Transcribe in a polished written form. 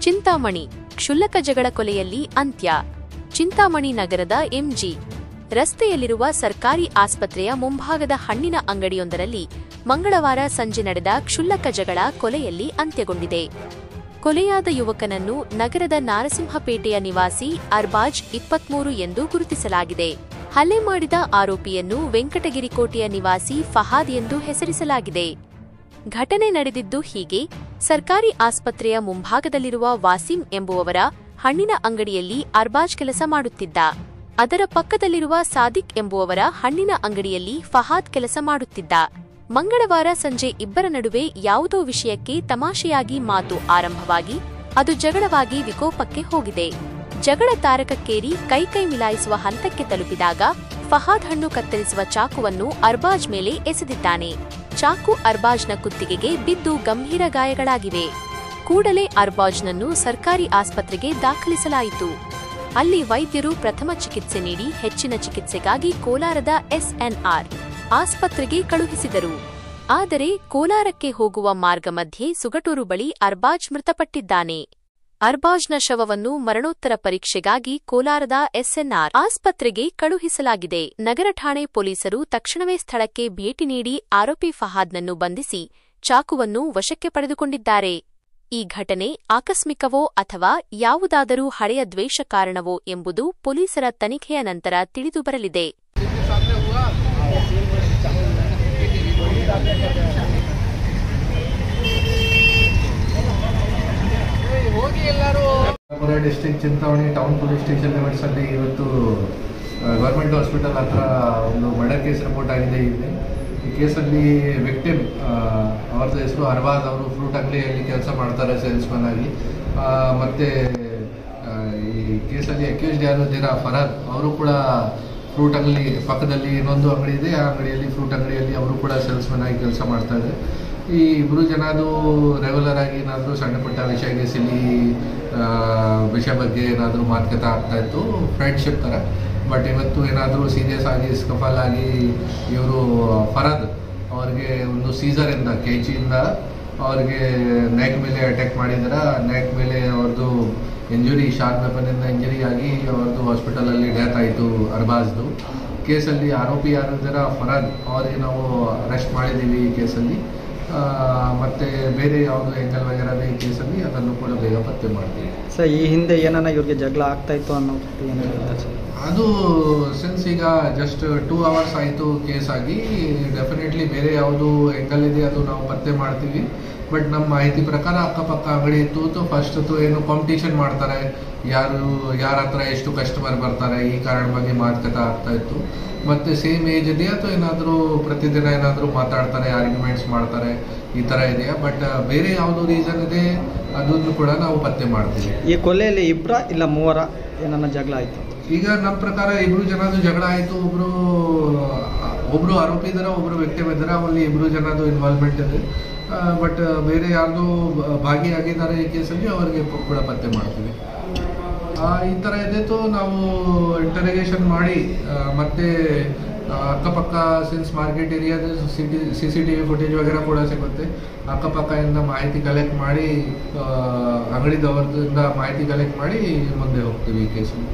ಚಿಂತಾಮಣಿ ಕ್ಷುಲ್ಲಕ ಜಗಳ ಕೊಲೆಯಲ್ಲಿ ಅಂತ್ಯ. ಚಿಂತಾಮಣಿ ನಗರದ ಎಂಜಿ ರಸ್ತೆಯಲ್ಲಿರುವ ಸರ್ಕಾರಿ ಆಸ್ಪತ್ರೆಯ ಮುಂಭಾಗದ ಹಣ್ಣಿನ ಅಂಗಡಿಯೊಂದರಲ್ಲಿ ಮಂಗಳವಾರ ಸಂಜೆ ನಡೆದ ಕ್ಷುಲ್ಲಕ ಜಗಳ ಕೊಲೆಯಲ್ಲಿ ಅಂತ್ಯಗೊಂಡಿದೆ. ಕೊಲೆಯಾದ ಯುವಕನನ್ನು ನಗರದ ನಾರಸಿಂಹಪೇಟೆಯ ನಿವಾಸಿ ಅರ್ಬಾಜ್ 23 ಎಂದು ಗುರುತಿಸಲಾಗಿದೆ. ಹಲ್ಲೆ ಮಾಡಿದ ಆರೋಪಿಯನ್ನು ವೆಂಕಟಗಿರಿಕೋಟೆಯ ನಿವಾಸಿ ಫಹಾದ್ ಎಂದು ಹೆಸರಿಸಲಾಗಿದೆ. ಘಟನೆ ನಡೆದಿದ್ದು ಹೀಗೆ: ಸರ್ಕಾರಿ ಆಸ್ಪತ್ರೆಯ ಮುಂಭಾಗದಲ್ಲಿರುವ ವಾಸಿಂ ಎಂಬುವವರ ಹಣ್ಣಿನ ಅಂಗಡಿಯಲ್ಲಿ ಅರ್ಬಾಜ್ ಕೆಲಸ ಮಾಡುತ್ತಿದ್ದ. ಅದರ ಪಕ್ಕದಲ್ಲಿರುವ ಸಾದಿಕ್ ಎಂಬುವವರ ಹಣ್ಣಿನ ಅಂಗಡಿಯಲ್ಲಿ ಫಹಾದ್ ಕೆಲಸ ಮಾಡುತ್ತಿದ್ದ. ಮಂಗಳವಾರ ಸಂಜೆ ಇಬ್ಬರ ನಡುವೆ ಯಾವುದೋ ವಿಷಯಕ್ಕೆ ತಮಾಷೆಯಾಗಿ ಮಾತು ಆರಂಭವಾಗಿ ಅದು ಜಗಳವಾಗಿ ವಿಕೋಪಕ್ಕೆ ಹೋಗಿದೆ. ಜಗಳ ತಾರಕಕ್ಕೇರಿ ಕೈ ಮಿಲಾಯಿಸುವ ಹಂತಕ್ಕೆ ತಲುಪಿದಾಗ ಫಹಾದ್ ಹಣ್ಣು ಕತ್ತರಿಸುವ ಚಾಕುವನ್ನು ಅರ್ಬಾಜ್ ಮೇಲೆ ಎಸೆದಿದ್ದಾನೆ. ಚಾಕು ಅರ್ಬಾಜ್ನ ಕುತ್ತಿಗೆಗೆ ಬಿದ್ದು ಗಂಭೀರ ಗಾಯಗಳಾಗಿವೆ. ಕೂಡಲೇ ಅರ್ಬಾಜ್ನನ್ನು ಸರ್ಕಾರಿ ಆಸ್ಪತ್ರೆಗೆ ದಾಖಲಿಸಲಾಯಿತು. ಅಲ್ಲಿ ವೈದ್ಯರು ಪ್ರಥಮ ಚಿಕಿತ್ಸೆ ನೀಡಿ ಹೆಚ್ಚಿನ ಚಿಕಿತ್ಸೆಗಾಗಿ ಕೋಲಾರದ ಎಸ್ಎನ್ಆರ್ ಆಸ್ಪತ್ರೆಗೆ ಕಳುಹಿಸಿದರು. ಆದರೆ ಕೋಲಾರಕ್ಕೆ ಹೋಗುವ ಮಾರ್ಗ ಮಧ್ಯೆ ಸುಗಟೂರು ಬಳಿ ಅರ್ಬಾಜ್ ಮೃತಪಟ್ಟಿದ್ದಾನೆ. ಅರ್ಬಾಜ್ನ ಶವವನ್ನು ಮರಣೋತ್ತರ ಪರೀಕ್ಷೆಗಾಗಿ ಕೋಲಾರದ ಎಸ್ಎನ್ಆರ್ ಆಸ್ಪತ್ರೆಗೆ ಕಳುಹಿಸಲಾಗಿದೆ. ನಗರ ಠಾಣೆ ಪೊಲೀಸರು ತಕ್ಷಣವೇ ಸ್ಥಳಕ್ಕೆ ಭೇಟಿ ನೀಡಿ ಆರೋಪಿ ಫಹಾದ್ನನ್ನು ಬಂಧಿಸಿ ಚಾಕುವನ್ನು ವಶಕ್ಕೆ ಪಡೆದುಕೊಂಡಿದ್ದಾರೆ. ಈ ಘಟನೆ ಆಕಸ್ಮಿಕವೋ ಅಥವಾ ಯಾವುದಾದರೂ ಹಳೆಯ ದ್ವೇಷ ಕಾರಣವೋ ಎಂಬುದು ಪೊಲೀಸರ ತನಿಖೆಯ ನಂತರ ತಿಳಿದುಬರಲಿದೆ. District Chintamani town police station limits ಅಲ್ಲಿ ಇವತ್ತು ಗವರ್ಮೆಂಟ್ ಹಾಸ್ಪಿಟಲ್ ಹತ್ರ ಒಂದು ಮರ್ಡರ್ ಕೇಸ್ ರಿಪೋರ್ಟ್ ಆಗಿದೆ. ಈ ಕೇಸಲ್ಲಿ ವಿಕ್ಟಿಮ್ ಅವ್ರದ್ದು ಹೆಸರು ಅರ್ಬಾಜ್. ಅವರು ಫ್ರೂಟ್ ಅಂಗಡಿಯಲ್ಲಿ ಕೆಲಸ ಮಾಡ್ತಾರೆ ಸೇಲ್ಸ್ಮನ್ ಆಗಿ. ಮತ್ತೆ ಈ ಕೇಸಲ್ಲಿ ಅಕ್ಯೂಸ್ಡ್ ಯಾರು ಇದ್ದೀರಾ ಫರಾದ್, ಅವರು ಕೂಡ ಫ್ರೂಟ್ ಅಂಗಡಿ ಪಕ್ಕದಲ್ಲಿ ಇನ್ನೊಂದು ಅಂಗಡಿ ಇದೆ, ಆ ಅಂಗಡಿಯಲ್ಲಿ ಫ್ರೂಟ್ ಅಂಗಡಿಯಲ್ಲಿ ಅವರು ಕೂಡ ಸೇಲ್ಸ್ಮನ್ ಆಗಿ ಕೆಲಸ ಮಾಡ್ತಾ ಇದ್ದಾರೆ. ಈ ಇಬ್ಬರು ಜನದು ರೆಗ್ಯುಲರ್ ಆಗಿ ಏನಾದರೂ ಸಣ್ಣ ಪುಟ್ಟ ವಿಷಯಕ್ಕೆ ವಿಷಯ ಬಗ್ಗೆ ಏನಾದರೂ ಮಾತುಕತೆ ಆಗ್ತಾ ಇತ್ತು, ಫ್ರೆಂಡ್ಶಿಪ್ ಥರ. ಬಟ್ ಇವತ್ತು ಏನಾದರೂ ಸೀರಿಯಸ್ ಆಗಿ ಸ್ಕಫಲ್ ಆಗಿ ಇವರು ಫರಾದ್ ಅವ್ರಿಗೆ ಒಂದು ಸೀಸರಿಂದ ಕೆಜಿಯಿಂದ ಅವ್ರಿಗೆ ನೆಕ್ ಮೇಲೆ ಅಟ್ಯಾಕ್ ಮಾಡಿದಾರೆ. ನೆಕ್ ಮೇಲೆ ಅವ್ರದ್ದು ಇಂಜುರಿ, ಶಾರ್ಪ್ ವೆಪನಿಂದ ಇಂಜುರಿ ಆಗಿ ಅವ್ರದ್ದು ಹಾಸ್ಪಿಟಲಲ್ಲಿ ಡೆತ್ ಆಯಿತು ಅರ್ಬಾಜ್ದು. ಕೇಸಲ್ಲಿ ಆರೋಪಿ ಯಾರು ಇದ್ದಾರೆ ಫರಾದ್, ಅವ್ರಿಗೆ ನಾವು ಅರೆಸ್ಟ್ ಮಾಡಿದ್ದೀವಿ ಈ ಕೇಸಲ್ಲಿ. ಮತ್ತೆ ಬೇರೆ ಯಾವುದು ಎಂಗಲ್ ವಗೇರಾ ಈ ಕೇಸಲ್ಲಿ ಅದನ್ನು ಕೂಡ ಬೇಗ ಪತ್ತೆ ಮಾಡ್ತೀವಿ. ಸರ್, ಈ ಹಿಂದೆ ಏನಾನ ಇವ್ರಿಗೆ ಜಗಳ ಆಗ್ತಾ ಇತ್ತು ಅನ್ನೋ ಅದು ಸಿನ್ಸ್ ಈಗ ಜಸ್ಟ್ 2 hours ಆಯಿತು ಕೇಸ್ ಆಗಿ. ಡೆಫಿನೆಟ್ಲಿ ಬೇರೆ ಯಾವುದು ಎಂಗಲ್ ಇದೆ ಅದು ನಾವು ಪತ್ತೆ ಮಾಡ್ತೀವಿ. ಬಟ್ ನಮ್ಮ ಮಾಹಿತಿ ಪ್ರಕಾರ ಅಕ್ಕಪಕ್ಕ ಅಂಗಡಿ ಇತ್ತು. ಫಸ್ಟ್ ಏನು ಕಾಂಪಿಟೇಷನ್ ಮಾಡ್ತಾರೆ, ಯಾರ ಹತ್ರ ಎಷ್ಟು ಕಸ್ಟಮರ್ ಬರ್ತಾರೆ, ಈ ಕಾರಣ ಬಗ್ಗೆ ಮಾತುಕತೆ ಆಗ್ತಾ ಇತ್ತು. ಮತ್ತೆ ಸೇಮ್ ಏಜ್ ಇದೆಯಾ ಅಥವಾ ಏನಾದರೂ ಪ್ರತಿದಿನ ಏನಾದರೂ ಮಾತಾಡ್ತಾರೆ, ಆರ್ಗ್ಯುಮೆಂಟ್ಸ್ ಮಾಡ್ತಾರೆ, ಈ ಥರ ಇದೆಯಾ. ಬಟ್ ಬೇರೆ ಯಾವುದು ರೀಸನ್ ಇದೆ ಅದನ್ನು ಕೂಡ ನಾವು ಪತ್ತೆ ಮಾಡ್ತೀವಿ. ಈ ಕೊಲೆಯಲ್ಲಿ ಇಬ್ಬರ ಇಲ್ಲ ಮೂವರ ಏನನ್ನ ಜಗಳ ಆಯಿತು? ಈಗ ನಮ್ಮ ಪ್ರಕಾರ ಇಬ್ರು ಜನದು ಜಗಳ ಆಯಿತು. ಒಬ್ರು ಆರೋಪಿ ಇದ್ದಾರೆ, ಒಬ್ರು ವ್ಯಕ್ತಿ ಇದ್ದಾರೆ. ಅವರಲ್ಲಿ ಇಬ್ರು ಜನದು ಇನ್ವಾಲ್ವ್ಮೆಂಟ್ ಇದೆ. ಬಟ್ ಬೇರೆ ಯಾರ್ದು ಭಾಗಿಯಾಗಿದ್ದಾರೆ ಈ ಕೇಸಲ್ಲಿ ಅವರಿಗೆ ಕೂಡ ಪತ್ತೆ ಮಾಡ್ತೀವಿ. ಈ ಥರ ಇದ್ದಿತ್ತು ನಾವು ಇಂಟರೋಗೇಷನ್ ಮಾಡಿ ಮತ್ತೆ ಅಕ್ಕಪಕ್ಕ ಸಿನ್ಸ್ ಮಾರ್ಕೆಟ್ ಏರಿಯಾದ CCTV ಫುಟೇಜ್ ವಗೇರಾ ಕೂಡ ಸಿಗುತ್ತೆ. ಅಕ್ಕಪಕ್ಕದಿಂದ ಮಾಹಿತಿ ಕಲೆಕ್ಟ್ ಮಾಡಿ ಅಂಗಡಿದವ್ರದಿಂದ ಮಾಹಿತಿ ಕಲೆಕ್ಟ್ ಮಾಡಿ ಮುಂದೆ ಹೋಗ್ತೀವಿ ಈ ಕೇಸಲ್ಲಿ.